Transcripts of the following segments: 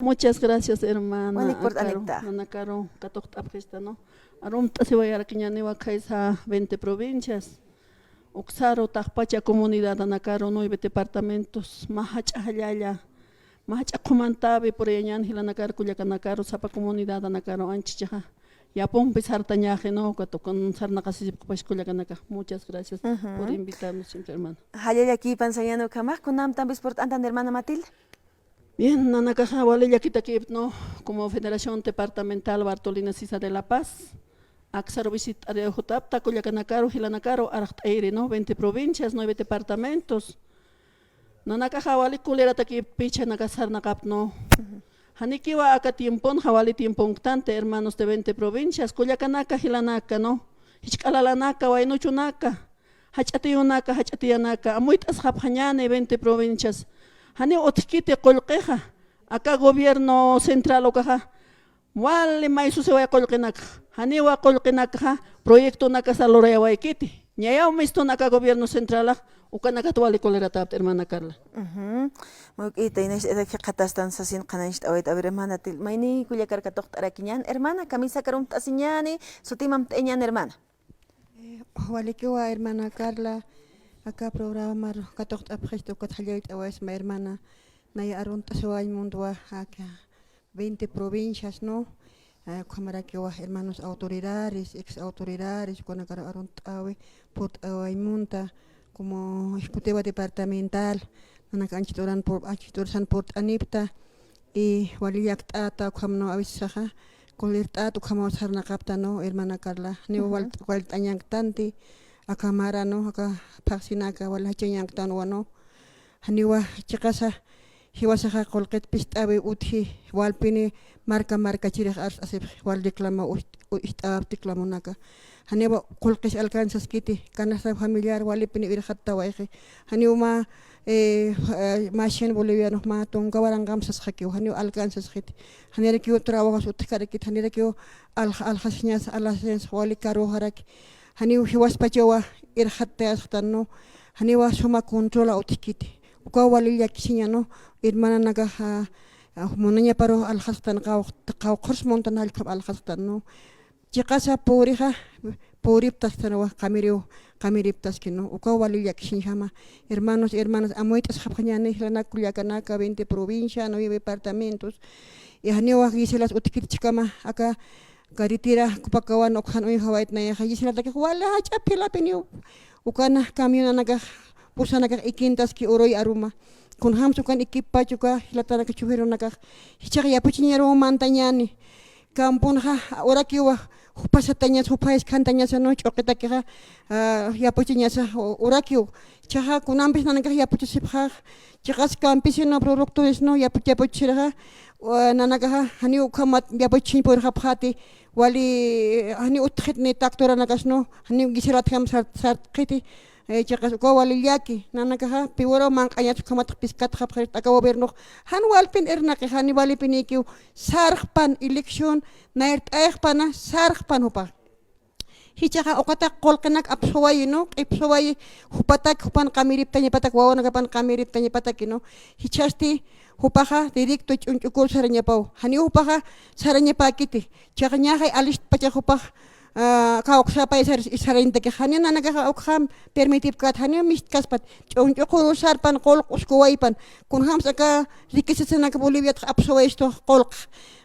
Muchas gracias, Wani hermana por Caro. anecta. Mana Caro, katok tapkista, ¿no? Arum tasiwayara kiñaniwa kaisa 20 provincias. Uxaro, Tajpacha comunidad, Ana Caro, 9 departamentos. Mahacha Hayaya, Mahacha Kumantabi, por Yañan, Hilanacar, Culiacanacaro, Sapa comunidad, Ana Caro, Anchicha. Yapon pisartañaje, ¿no? Con Sarnacasi, Culiacanaca. Muchas gracias por invitarnos siempre, hermano. Hayaya aquí pansayano kamak, kunam tambis por antan hermana Matilde. Bien, Nanacaja, vale, ya quita aquí, ¿no? Como Federación Departamental Bartolina Sisa de La Paz, Axaro visita de Ojotapta, Culiacanacaro, Gilanacaro, Aractaire, ¿no? 20 provincias, 9 departamentos. Nanacaja, vale, culera aquí, picha, Nagasar, Nacap, ¿no? Hanikiwa, acá tiempón, Javali tiempón, tante, hermanos de 20 provincias, Culiacanaca, Gilanaca, ¿no? Hichcalalanaca, Wainuchunaca, Hachatiunaca, Hachatianaca, Amuitas Japjañane, 20 provincias. Hani otkite kolqeja acá gobierno central okaja wale maisu se vaya kolqenaka hani wa kolqenaka proyecto naka saloraya waykiti ñayaw misto naka gobierno central ukanaka tuwali kolera tapt hermana Carla. Ita ines edaki qatastan sasin qanaish await a ver hermana til maini kuliakar katoq arakiñan hermana camisa karum tasiñani sutimam teñan hermana. Walikiwa hermana Carla. Acá programa katoq apgesto kathalyait awais ma hermana naya arunta suay mundo acá 20 provincias no cámara que wa hermanos autoridades ex autoridades con acá arunta awe port awai munta como ejecutivo departamental nana kanchitoran por achitoran port anipta y waliyak tata kamno awisaha kolerta tu kamo sarna kapta no hermana Carla ni wal tanyang tanti akamara no aka paksinaka wala chanyang tanwa no haniwa chikasa hiwasa kolqet pistabe uthi walpini marca chirih asib wal declama istab declamonaka haniwa kolqis alcanzas kiti kanasa familiar walipini irhatta waihi haniwa machine bolivianos ma tonga warangam sas haki haniwa alcanzas kiti hanira kiyo trabajas utkarikit hanira kiyo alhasñas alasens walikaro haraki hani hiwas pachawa irhatte ashtano hani wa soma controla utikiti uka walil yakisinya no irmana naga monanya paro alhastan qaw qors montan halkab alhastan no chiqasa puriha purip tastanawa qamirip taskino uka walil yakisinya hama hermanos amoit ashabkhanyane hilana kuliakanaka 20 provincia 9 departamentos y hani wa giselas utikiti chikama aka Garitira kupakawan okhan uy hawait na yisila taki wala chapila pinyo ukana kamyon naga pusa naga ikintas ki uroy aruma kun hamsu kan ikipa chuka hilatana ka chuhiro naga hichak yapuchinyaro mantanyani kampun ha ora kiwa hupasatanya hupais kantanya sano choketa kiha yapuchinya sa ora kiw chaha kunampis naga yapuchisipha chikas kampisino producto no yapuchira nanaga hani ukamat yapuchin por hapati wali hani utkhitni taktora nagasno hani gisirat ham sartkiti chakas ko wali yaki nanaga piworo manqanyat kamat piskat khapkhit aka gobierno han walpin ernaki hani wali piniki sarkhpan election naert aykhpana sarkhpan hupa hichaka okata kolkenak apsoway no ipsoway hupatak hupan kamirip tanya patak wawan gapan kamirip tanya patak no hichasti hupaha directo chunchukul saranya pau hani hupaha saranya pakiti chakanya hay alist pacha hupah kaok sapay sarenta ke hani nanaga okham permitip kat hani mistkaspat chunchukul sarpan kol uskowaypan kun ham saka rikisana ka Bolivia apsoway sto kol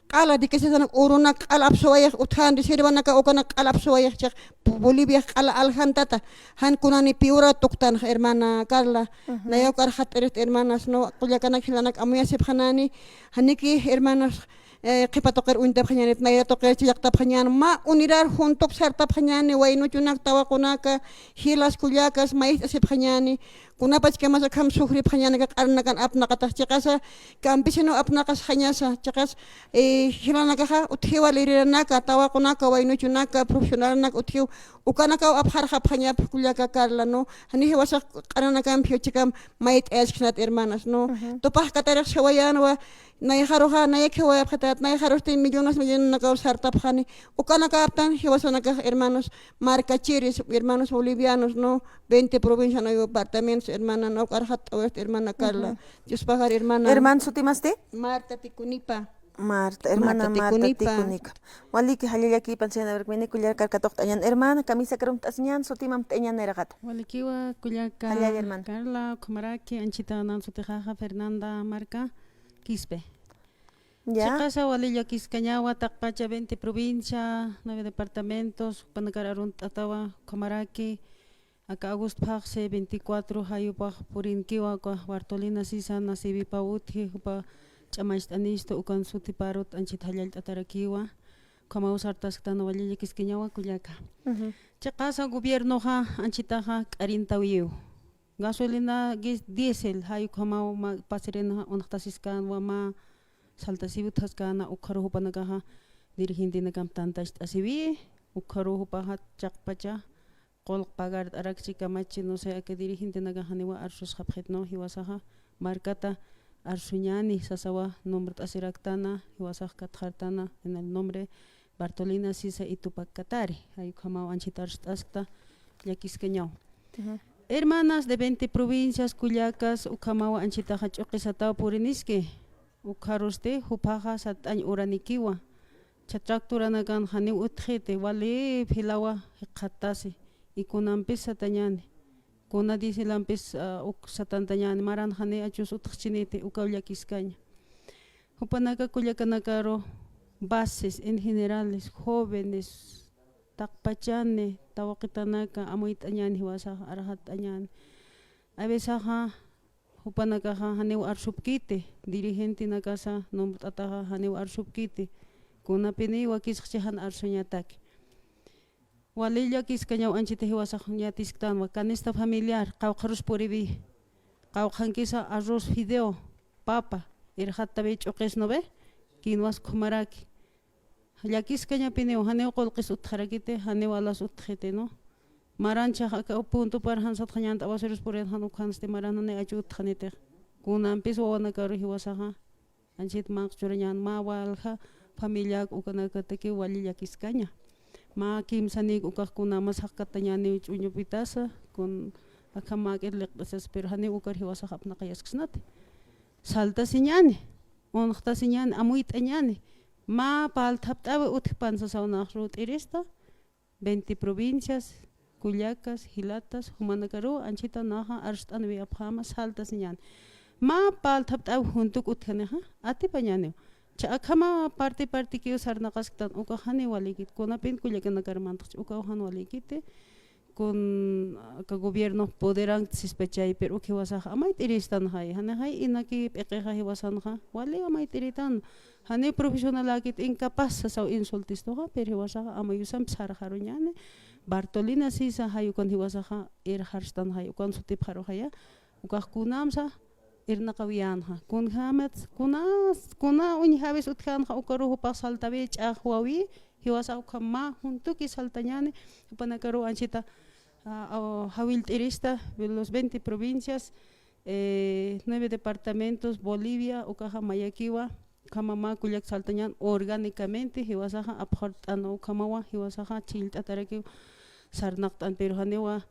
Kala di kasi sana urunak alapsoya uthan di sirwana ka okanak alapsoya chak Bolivia ala alhantata han kunani piura tuktan hermana Carla nayo karhat eret hermanas no kulyakanak hilanak amuya siphanani haniki hermanas qipatoqer untap khanyanit nayo toqer chiyaqtap khanyan ma unirar juntok sartap khanyani wayno chunak tawakunaka hilas kulyakas mais asip khanyani kunapach kemas akham sukhrip khanyani ka qarnakan apnaqatah chikasa campesino apnaqas khanyasa chikas hilanaka uthiwaliranaka tawakunaka wayno chunaka profesional nak uthiw ukanaka apkhar khanyap kulyaka Carla no hani hewasa qarnakan phyochikam mait esknat hermanas no topah katarek shawayan wa nayharoha nayekhewa phatat nayharoste millones naka sartap khani ukanaka aptan hewasa naka hermanos marca chiris hermanos bolivianos no 20 provincias no departamentos Dios, hermana, no carhat hermana Carla. Dios pagar hermana. Herman sutimaste? Marta Ticunipa. Marta, hermana Marta Marta Ticunipa. Ticunica. Wali que halilaki pansian a ver mini kulyar karkatok tayan. Hermana, camisa karum tasinyan, sutimam tayan neragat. Walikiwa Kulyaka Halay, hermana. Carla Kumaraki Anchita Nansutejaja Fernanda Marca Quispe. Ya. Chicasa Walilla Quiscañawa Takpacha 20 provincia, 9 departamentos, Panacararun Tatawa Kumaraki, acá August Paxe 24 Hayupaj Purinkiwa Bartolina Sisa Nasibi Pauti Hupa Chamaistanisto Ukan Suti Parut Anchit Halal Tatarakiwa, como usar Tasctano Walilla Quiscañawa Kulyaka. Chicasa gobierno ha Anchitaja Carintawiu. Gasolina diesel hayu kamau ma pasirena onaktasiskan wama saltasibutaskana ukharu panagaha dirigente nagam tantas asibi ukharu pahat chakpacha qol pagar arakchika machi no sé que dirigente nagahani wa arsus habjetno hiwasaha marcata arsuñani sasawa nombre asiraktana hiwasah kathartana en el nombre Bartolina Sisa y Tupac Katari hayu kamau anchitar askta yakiskeño. Hermanas de 20 provincias, Culiacas, Ucamawa, Anchitaja, Choquisatao, Puriniski, Ucaroste, Jupaja, Satañ, Uranikiwa, Chatracturanagan, Hani Utjete, Wale, Pilawa, Hecatasi, y Kunampis Satañani, Kunadisi Lampis, Satantañani, Maran, Hani, Achus Utchinete, Ucauliakiscaña. Upanaca, Culiacanacaro, bases en generales, jóvenes, Takpachane, Tawakitanaka, Amuit Anyan, Hiwasa, Arahat Anyan. A veces, Hupanaka, Haneu Arsubkite, dirigente Nakasa, Nombrataha, Haneu Arsubkite, Kunapini, Wakishan Arsuñatak. Walilla Kiskañao Anchite Hiwasa Yatistan, Wakanista familiar, Kaukarus Puribi, Kaukankisa arroz fideo, papa, Irhatabich Okesnove, Kinwas Kumaraki. Yakiscaña pineo, haneo colques utjarakite, haneo alas utjete, no? Marancha, acá punto para hansat hañant, abaseros por el hanukans de maranane ayut hanete. Kunampis o anakaru hiwasaha, anchit max churañan, ma walha, familia ukanakateki wali yakiscaña. Ma kim sanik ukakunamas hakatañani uñupitasa, con akamak electasas, pero hane ukar hiwasahap nakayasknate. Salta siñani, onta siñani, amuit añani. Ma paltaptawe utpansa sauna rut irista 20 provincias Culiacas Hilatas Humanacaru Anchita Naha Arstan we apama saltas ñan ma paltaptawe juntuk utkaneha ati pañane cha akama parte que usar naqastan uka hani walikit kunapin Culiacanacarmantas uka han walikite con ka gobierno poderan sispechai pero que wasa amait iristan hay hana hay inaki peqeha hiwasan ha wali amait iritan hani profesional akit incapaz sa insultis to ha pero wasa amayusam sar haruñane Bartolina Sisa hayu kon hiwasa ha harstan hay kon sutip haru haya uka kunamsa irnaqawiyan ha kun hamat kuna uñ habes utkan ha ukaru pasal tabe chahwawi hiwasa ukama juntuki saltañane upanakaru anchita Hawil Irista de los 20 provincias, 9 departamentos, Bolivia, Ucaja Mayaquiwa, Kamama, Culiac Saltañan, orgánicamente, Hiwasaja, Abhortano, Kamawa, Hiwasaja, Chilt, Ataraki, Sarnaktan, Perujanewa,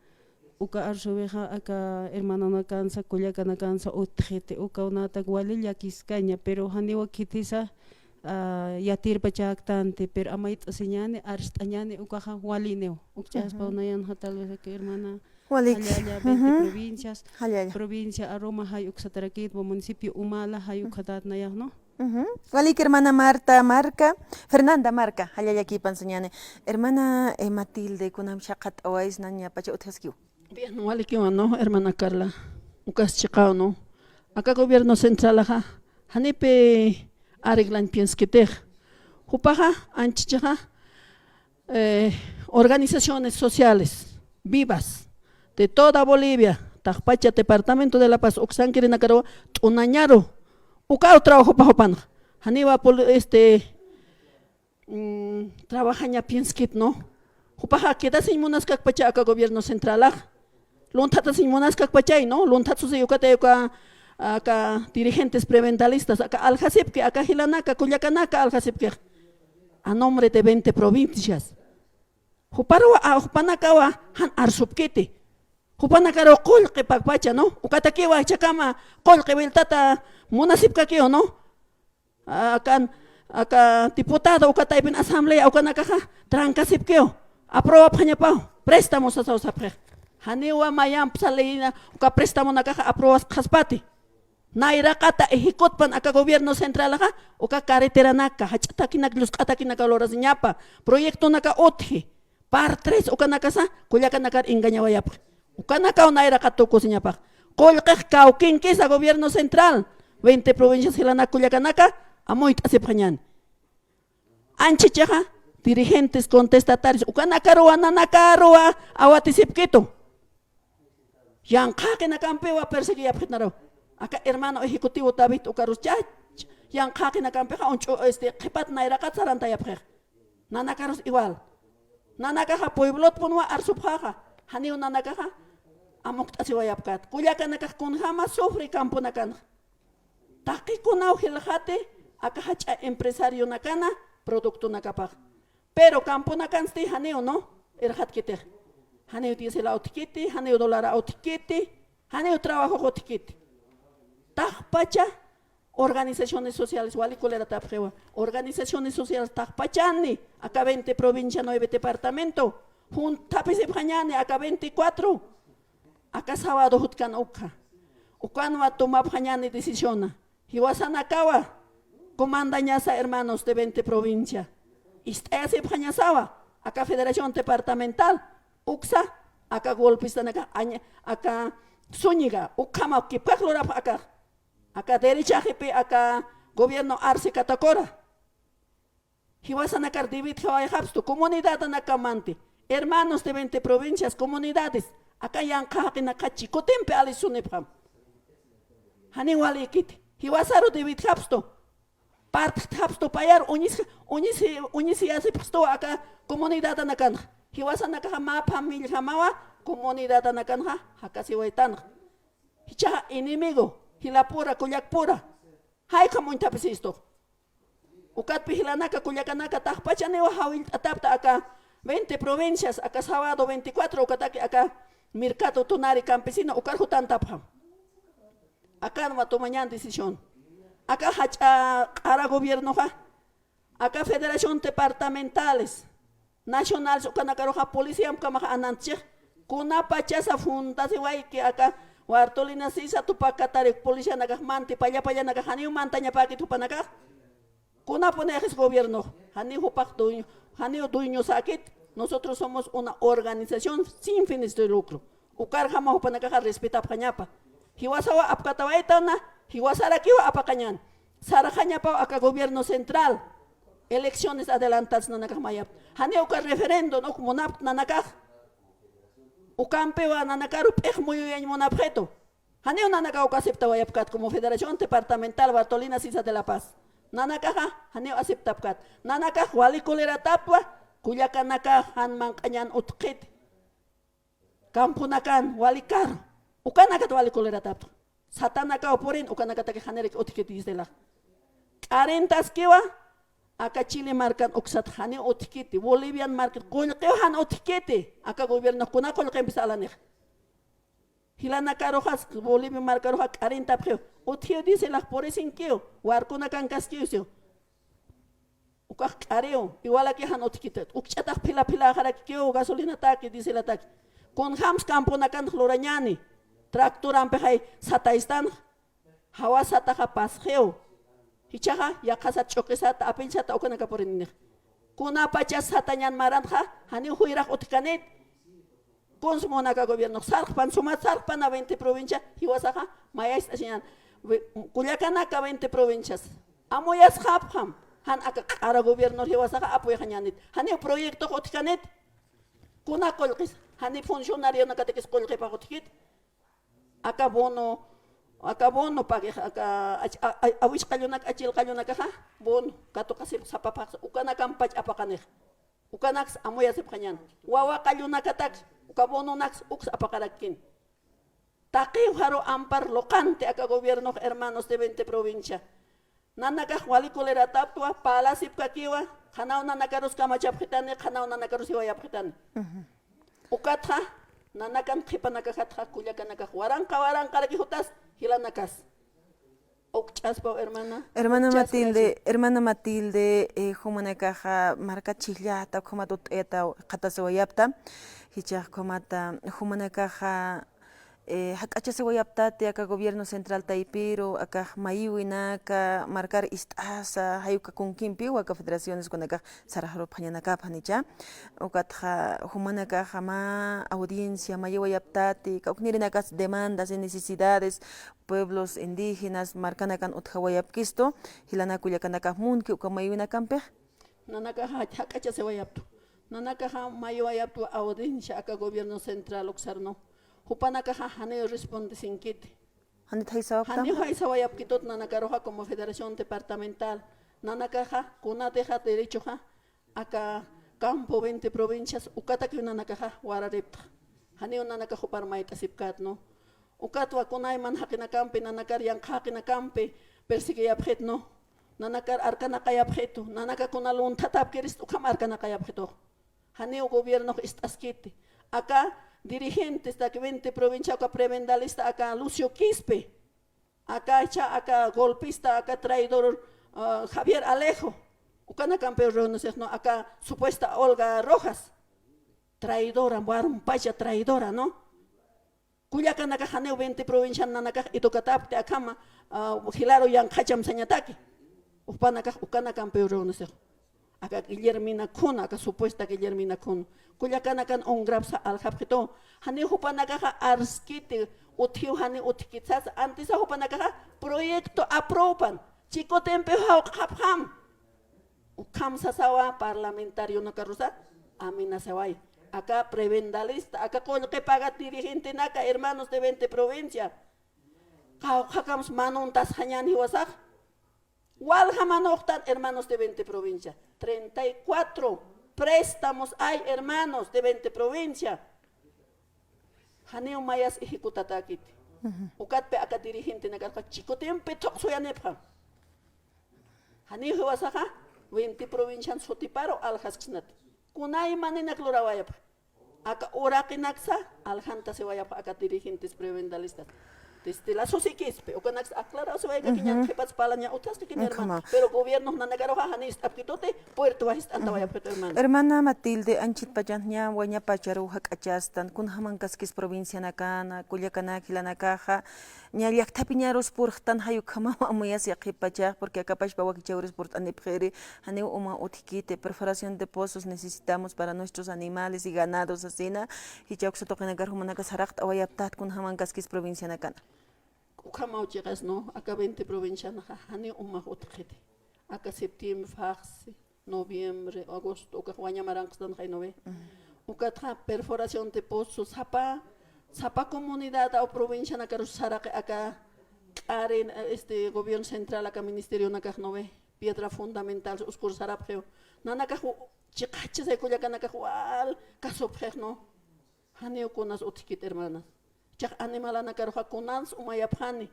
Uca Arsubeja, Aka, hermano Nacansa, Culiaca Nacansa, Utjete, Uca Unata, Gualilla, Quiscaña, pero Hanewa Kitisa, yatir pachactante, pero amait asiñane, arstañane, Ucaja, Walineo, Ucchas Paunayan, tal vez que hermana. Walik. Halaya 20 provincias, Halaya. provincia Aroma, Hayuk Satarakit, municipio Humala, Hayuk Hadat Nayah, ¿no? Walik, hermana Marta Marca, Fernanda Marca, Halaya aquí pansañane. Hermana Matilde, Kunam Shakat Awais, Nanya Pacha Uthaskiu. Bien, Walikiwa, ¿no? Hermana Carla, Ucas Chicao, ¿no? Acá gobierno central, ajá, Hanepe arreglan piensketej. Jupaja, anchichaja, organizaciones sociales vivas de toda Bolivia, Tajpacha, Departamento de La Paz, Oxanquirinacaro, Tunañaro, Ucao trabajo pa Jopan, Haniba trabajan ya pienskit, ¿no? Jupaja, queda sin monaskak pacha acá gobierno central, Luntata sin monaskak pachay, ¿no? Luntata se yucate acá dirigentes preventalistas, acá Aljasipke, acá Hilanaka, Culiacanaca, Aljasipke, a nombre de 20 provincias. Juparwa a Jupanakawa, Han Arsupkete, Kupana karo qolqi pakpacha, no? Ukatakiwa chakama qolqi wiltata municipio kio, no? Aka diputado ukataipin asamblea ukanakaja trancasip kio. Aproba pañapao. Préstamos a sausapre. Haniwa mayam psaleina uka préstamo nakaja aprobas kaspati. Naira kata ehikot pan aka gobierno central ha uka carretera naka hachatakinak luz katakinak loras ñapa. Proyecto naka otje. Par 3 uka nakasa kulyaka nakar engañawayap. Uka naka naira katukos ñapa. Kolqej kaukin kisa gobierno central. 20 provincias hilana kulyaka naka amoit asepjañan. Anchichaja dirigentes contestatarios ukanakaroa nanakaroa awatisipkito. Yanqa que nakampewa perseguía pritnaro. Acá hermano ejecutivo David Ucaruscha. Yanqa que nakampeja oncho kepat naira katsaranta yapre. Nanakaros igual. Nanakaja pueblot punwa arsupjaja. Haniu nanakaja amoktasiwa yapkat. Kuyaka nakaj kunjama sufri campo nakana. Taki kunau hiljate acá hacha empresario nakana producto nakapaj. Pero campo nakansti haneo no erhat kite. Haneo dice la otikiti, haneo dolara otikiti, haneo trabajo otikiti. Tajpacha organizaciones sociales wali kolera tapjewa. Organizaciones sociales tajpachani acá 20 provincia 9 departamento. Juntapise pañane acá 24. Acá sábado hutkan uka. Ukanwa toma pañane decisiona. Hiwasanakawa comanda ñasa hermanos de 20 provincia. Istese pañasawa acá federación departamental. Uksa acá golpista acá Zúñiga ukama kipaklora acá derecha jefe acá gobierno arce catacora. Hiwasanakar divit hawai habsto comunidad anakamante. Hermanos de 20 provincias, comunidades. Acá yanka acá chicotempe alisunepam. Hani wali kiti. Hiwasaro divit habsto. Part habsto payar unisi hace pasto acá comunidad anakan. Hiwasanaka ma familia hamawa comunidad anakan acá si waitan. Hicha enemigo. Hilapura kulyakpura. Hay como intapesisto. Ukat pihilanaka kulyakanaka tajpachanewa hawil atapta acá 20 provincias acá sábado 24 ukataki acá mercado tunari campesino ukar hutan tapham. Acá no va a tomar decisión. Acá hacha gobierno acá federación departamentales nacionales ukanakaroja policía amkamaja ananche kuna pachasa funda se way que acá Bartolina Sisa tupakatare policía naga manti paya naga hani mantaña paki tupanaka kuna ponejes gobierno hani hupak dueño hani dueño sakit. Nosotros somos una organización sin fines de lucro. Ukar jama hupanaka respeta pañapa. Hiwasawa apkatawaitana, hiwasara kiwa apakanyan. Sarajañapa acá gobierno central. Elecciones adelantadas nanakamayap. Hani ukar referendo no como nanakaj. Ukampewa nanakarup muy bien monabjeto. Hani nanaka uka aceptawayapkat como Federación Departamental Bartolina Sisa de la Paz. Nanakaja, hani aceptapkat. Nanakaj wali kolera tapwa, kuyakanaka han mankanyan utkit. Kampunakan wali kar. Ukanaka wali kolera tapwa. Satanaka oporin ukanaka take hanerik utkit isdela. 40 kiwa acá Chile marcan uksat hani utkiti, Bolivian marcan kulqeo han utkiti, acá gobierno kuna kulqeo empezar la nej. Hilana rojas Bolivia marca roja 40 preo. Utio dice las por ese inqueo, warcuna can casquio. Ukaj careo, igual aquí han utkiti. Ukchata pila jarakio gasolina taque dice la taque. Con hams campo na can florañani. Tractor ampejai sataistan. Hawa sataja pasgeo. Hichaja ya casa choquesata apinchata ukanaka por inne. Kuna pachas satañan maranja, hani huiraj utkanet. Consumona gobierno sarpan sumat sarpan a 20 provincias, hiwasaja, mayas asian. Culiacanaka 20 provincias. Amoyas hapam, han aka gobierno hiwasaja apoyañanit. Hani proyecto utkanet. Kuna colquis, hani funcionario nakatekis colque pagotkit. Acá bono pague acá awis kalunak achil kalunak ha bono kato kasi sa papak ukana kampach apakanek ukanax amoya sip kanyan wawa kalunak atak ukabono nax ux apakarakin taki haro ampar locante acá gobierno hermanos de 20 provincia nanaka wali kolera tapwa pala sip kakiwa kanao nanakaros kamachapitane kanao nanakaros iwayapitane ukatha nanakan qipanakajatqa kullakanakaj waranqa rakijutas hilanakas. Okchaspa hermana. Hermana Matilde, humanakaja marca chillata, comatut eta, catasewayapta, hichaj comata, humanakaja. Hakacha se wayaptate acá gobierno central taipiro acá mayuinaka marcar istasa hayuka kunkimpi waka federaciones con acá sarajaro pañanaka panicha ukatja humanaka jama audiencia mayuayaptate kauknirinaka demandas y necesidades pueblos indígenas marcanakan utjawayapkisto hilanakuyakanaka munki ukamayuinakampe Nanaka hakacha se wayapto nanaka mayuayapto audiencia acá gobierno central oxarno Hupanaka Haneo responde sin kit. Haneo Haisawayap Kitot Nanakaroja como Federación Departamental. Nanakaja, Kunateja Derechoja, acá Campo 20 provincias, Ukataki Nanakaja, Wararepta. Haneo Nanakajo Parmaita Sipkat, no. Ukatua Kunaiman Hakinacampe, Nanakar Yang Hakinacampe, Persigue no. Nanakar Arkanakayabjeto, Nanaka Kunalun Tatap Kirist Ukam Arkanakayabjeto. Haneo Gobierno Istasquete. Acá dirigentes de 20 provincias, acá prebendalista, acá Lucio Quispe, acá golpista, acá traidor Javier Alejo, acá supuesta Olga Rojas, traidora, Paya traidora, ¿no? Cuyacan acá Janeo 20 provincias, Nanaka y Tocatapte, acá Hilaro Yang Hacham Sañataki, Ucana campeón, acá Guillermina Kun, acá supuesta Guillermina Kun. Kuyakanakan ongrapsa aljapito. Hani hupanakaja arskiti utiu hani utikitsas antes hupanakaja proyecto aproban. Chico tempe hapam. Ukam sasawa parlamentario nakarusa amina sawai. Acá prebendalista, acá con que paga dirigente naka hermanos de 20 provincias. Hakams manuntas hañani wasak. Walhamanoktan hermanos de 20 provincias. 34 préstamos hay hermanos de 20 provincias. Haneo mayas ejecutatakit. Ukatpe acá dirigente nagarka chico tempe toxoyanepa. Haneo huasaja 20 provincias sotiparo alhasknat. Kunay manina clorawayapa. Acá orakinaksa alhanta se vayapa acá dirigentes prebendalistas. Desde la sociquispe, o con aclarado se vaya que ya que pas palaña otras que hermano, pero gobierno no negaro hanis apquitote puerto va esta vaya hermano. Hermana Matilde anchit payanya waña pacharu hakachastan kun hamankaskis provincia nakana Culiacana Kilanakaja ña llaqtapiñaros purqtan hayukama amuyas yaqipachaj porque acá pashpa wakichauris purt anepjere haneu uma utikite perforación de pozos necesitamos para nuestros animales y ganados asina y chauxa toqenagar humanaka saraqt awayaptat kun hamankaskis provincia nakana. Ukamau llegas no, acá 20 provincias, hani umahotkete. Acá septiembre, farsi, noviembre, agosto, acá guañamaranxtan jainove. Ucatra perforación de pozos, sapa comunidad o provincia na carusara acá aren este gobierno central acá ministerio na nove, piedra fundamental oscuro sarapeo. Nanaka chicaches de Culiacán acá wal casopje no. Hani ukonas otikit hermanas. Chak animalana karoja kunans umayapjani.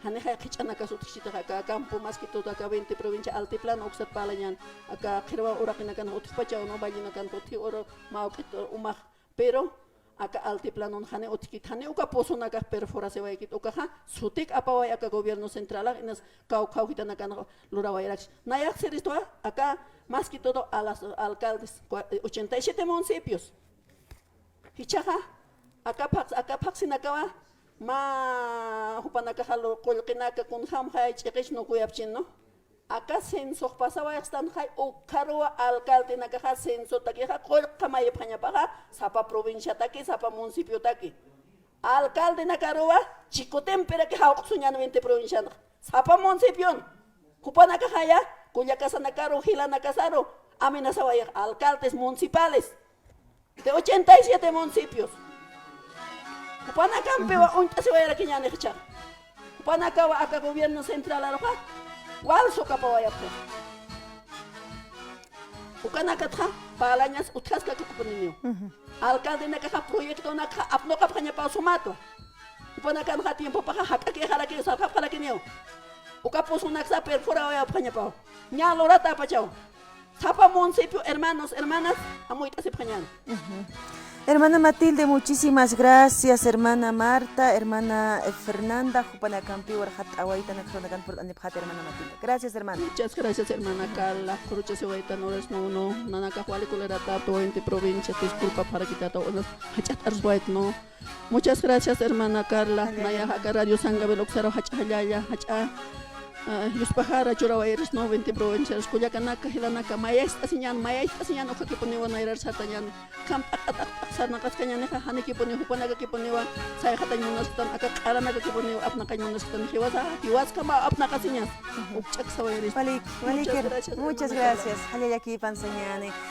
Hani hay kichana kasutishita acá campo más que todo acá 20 provincia altiplano oxat palañan acá kirwa urakina kan otpacha no ballina kan oti oro mauquito umaj pero acá altiplano hani otikit hani uka posona acá perfora se vaykit uka sutik apaway acá gobierno central inas kau hitana kan lurawayrax nayak seristo acá más que todo a las alcaldes 87 municipios. Hichaja acá paxinakawa ma hupanakajalo kolkinaka kun hamhay chiqish no kuyapchin no acá censo pasaba están hay o carwa alcalde nakaja censo takiha kolkamay pañapaga sapa provincia taki sapa municipio taki alcalde nakarwa chico tempera que hawqsuñan 20 provincia sapa municipio hupanakajaya kuyakasa nakaro hila nakasaro amenazawaya alcaldes municipales de 87 municipios. Panacampewa unta se vaya a quiñan echar. Panacaba acá gobierno central aroja. Wal soca pa vaya pues. Ucanacatra palañas utasca que cuponio. Alcalde na caja proyecto na caja apno campaña pa sumato. Upanacan ha tiempo para jaca que jala que salga para que neo. Ucapos una xa perfora vaya paña pa. Ña lorata pa chao. Tapa municipio hermanos hermanas amuita se pañan. Hermana Matilde, muchísimas gracias. Hermana Marta, hermana Fernanda, Jupana Campi, Warhat Awaita, Necronagan por Aniphat, hermana Matilde. Gracias, hermana. Muchas gracias, hermana Carla. Corucha se vaita noras no uno. Nanaka Juali Culera Tato, en provincia. Disculpa para quitar todo. Hachat Arswait, no. Muchas gracias, hermana Carla. Naya Haka Radio Sanga Veloxero Hacha Hayaya, Hacha. Los pajaras lloraban no 20 provincias. Cuyacanaka, Hilanaka, Maestra Siñan, Oja que ponía a ir Satayan. Campa, Sarnakas Cañaneja, Haneki ponía, Jupanaga que ponía, Sayatañonas, acá Aranaga que ponía, Apnacañonas, Hiwaskama, Apnacasiñas. Muchas gracias. Halilaki Panseñane.